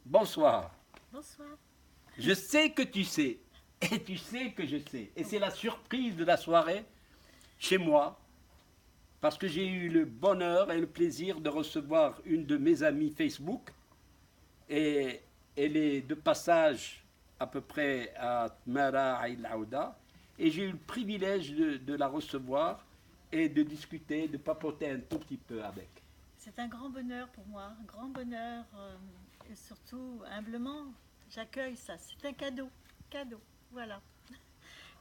Bonsoir. Bonsoir. Je sais que tu sais, et tu sais que je sais. Et c'est la surprise de la soirée chez moi, parce que j'ai eu le bonheur et le plaisir de recevoir une de mes amies Facebook, et elle est de passage à peu près à Tmara El Aouda, et j'ai eu le privilège de la recevoir et de discuter, de papoter un tout petit peu avec. C'est un grand bonheur pour moi, un grand bonheur et surtout humblement, j'accueille ça. C'est un cadeau, cadeau, voilà.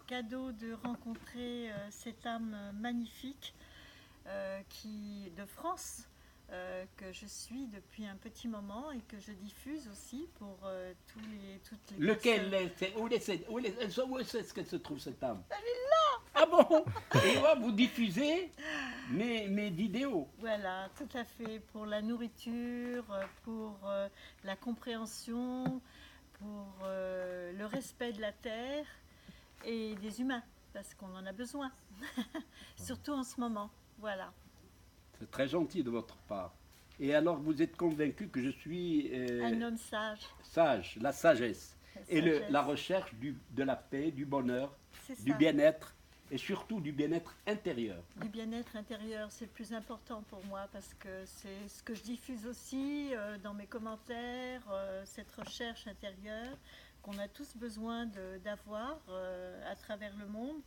Cadeau de rencontrer cette âme magnifique de France que je suis depuis un petit moment et que je diffuse aussi pour toutes les Lequel personnes. où est-ce qu'elle se trouve cette âme? Ah bon? Et moi, vous diffusez mes vidéos. Voilà, tout à fait, pour la nourriture, pour la compréhension, pour le respect de la terre et des humains, parce qu'on en a besoin, surtout en ce moment. Voilà. C'est très gentil de votre part. Et alors, vous êtes convaincu que je suis Un homme sage, sage, la sagesse, la et la sagesse, recherche de la paix, du bonheur, c'est du ça. bien-être, et surtout du bien-être intérieur. Du bien-être intérieur, c'est le plus important pour moi parce que c'est ce que je diffuse aussi dans mes commentaires, cette recherche intérieure qu'on a tous besoin d'avoir à travers le monde.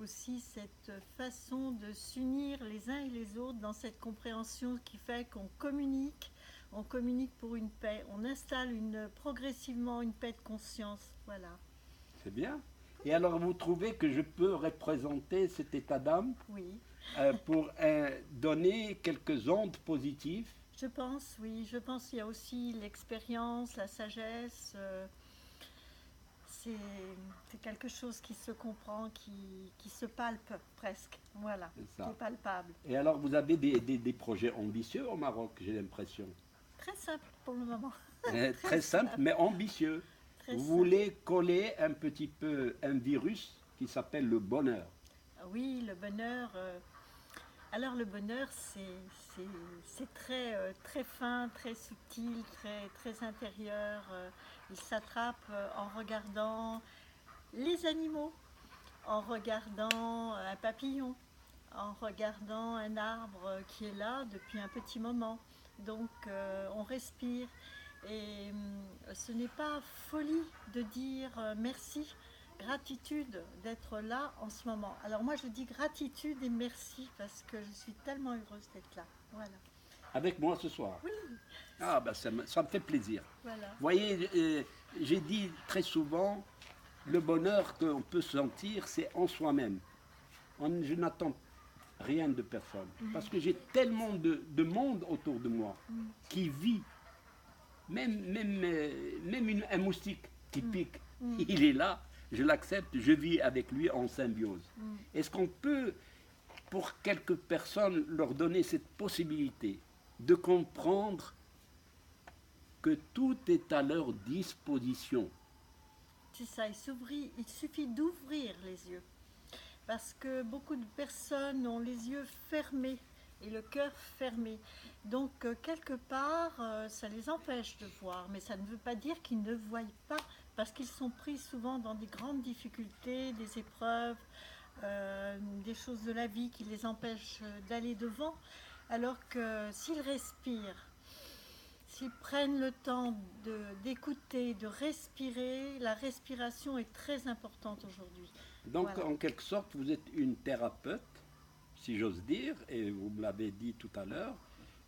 Aussi cette façon de s'unir les uns et les autres dans cette compréhension qui fait qu'on on communique pour une paix, on installe progressivement une paix de conscience. Voilà. C'est bien. Et alors, vous trouvez que je peux représenter cet état d'âme Oui. pour donner quelques ondes positives? Je pense, oui, je pense qu'il y a aussi l'expérience, la sagesse. C'est quelque chose qui se comprend, qui se palpe presque. Voilà, C'est qui ça. est palpable. Et alors, vous avez des projets ambitieux au Maroc, j'ai l'impression. Très simple pour le moment. Très Très simple, simple. mais ambitieux. Très Vous simple. voulez coller un petit peu un virus qui s'appelle le bonheur. Oui, le bonheur. Alors le bonheur, c'est très, très fin, très subtil, très, très intérieur. Il s'attrape en regardant les animaux, en regardant un papillon, en regardant un arbre qui est là depuis un petit moment. Donc on respire et ce n'est pas folie de dire merci, gratitude d'être là en ce moment. Alors moi je dis gratitude et merci parce que je suis tellement heureuse d'être là. Voilà. Avec moi ce soir. Oui, Ah, ben ça me fait plaisir. voilà. Vous voyez, j'ai dit très souvent, le bonheur qu'on peut sentir, c'est en soi-même. Je n'attends rien de personne. Parce que j'ai tellement de monde autour de moi qui vit. Même un moustique qui pique, il est là, je l'accepte, je vis avec lui en symbiose. Est-ce qu'on peut, pour quelques personnes, leur donner cette possibilité de comprendre que tout est à leur disposition? C'est ça, il suffit d'ouvrir les yeux. Parce que beaucoup de personnes ont les yeux fermés et le cœur fermé. Donc, quelque part, ça les empêche de voir. Mais ça ne veut pas dire qu'ils ne voient pas, parce qu'ils sont pris souvent dans des grandes difficultés, des épreuves, des choses de la vie qui les empêchent d'aller devant. Alors que s'ils respirent, s'ils prennent le temps d'écouter, de respirer, la respiration est très importante aujourd'hui. Donc, Voilà. en quelque sorte, vous êtes une thérapeute, si j'ose dire, et vous me l'avez dit tout à l'heure,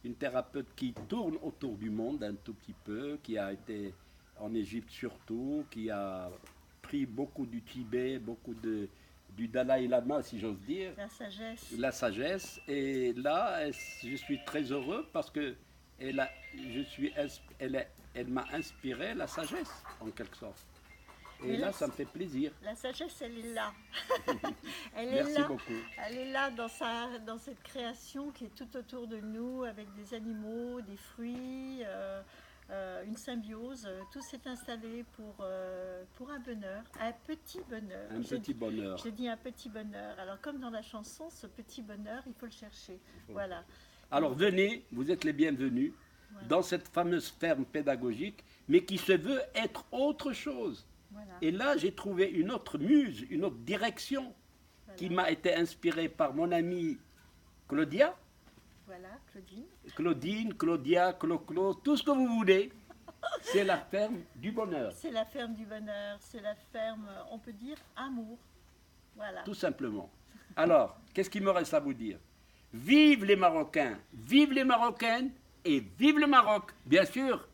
une thérapeute qui tourne autour du monde un tout petit peu, qui a été en Égypte surtout, qui a pris beaucoup du Tibet, du Dalai Lama, si j'ose dire, La sagesse. la sagesse. Et là, je suis très heureux parce que elle, a, je suis, elle m'a inspiré la sagesse, en quelque sorte. Et Mais là, ça me fait plaisir. la sagesse, elle est là. Elle est Merci là. beaucoup. Elle est là dans cette création qui est tout autour de nous, avec des animaux, des fruits, une symbiose. Tout s'est installé pour un bonheur, un petit bonheur. Un petit bonheur. Je dis un petit bonheur. Alors comme dans la chanson, ce petit bonheur, il faut le chercher. Voilà. Alors venez, vous êtes les bienvenus. Voilà. dans cette fameuse ferme pédagogique, mais qui se veut être autre chose. Voilà. Et là, j'ai trouvé une autre muse, une autre direction qui m'a été inspirée par mon amie Claudia, Voilà, Claudine. Claudine, Claudia, Clo-Clo, tout ce que vous voulez. C'est la ferme du bonheur, C'est la ferme du bonheur, c'est la ferme, on peut dire, amour. Voilà. tout simplement. Alors, qu'est-ce qu'il me reste à vous dire? Vive les Marocains, vive les Marocaines et vive le Maroc, bien sûr.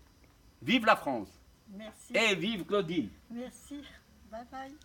Vive la France Merci. et vive Claudine. Merci. Bye bye.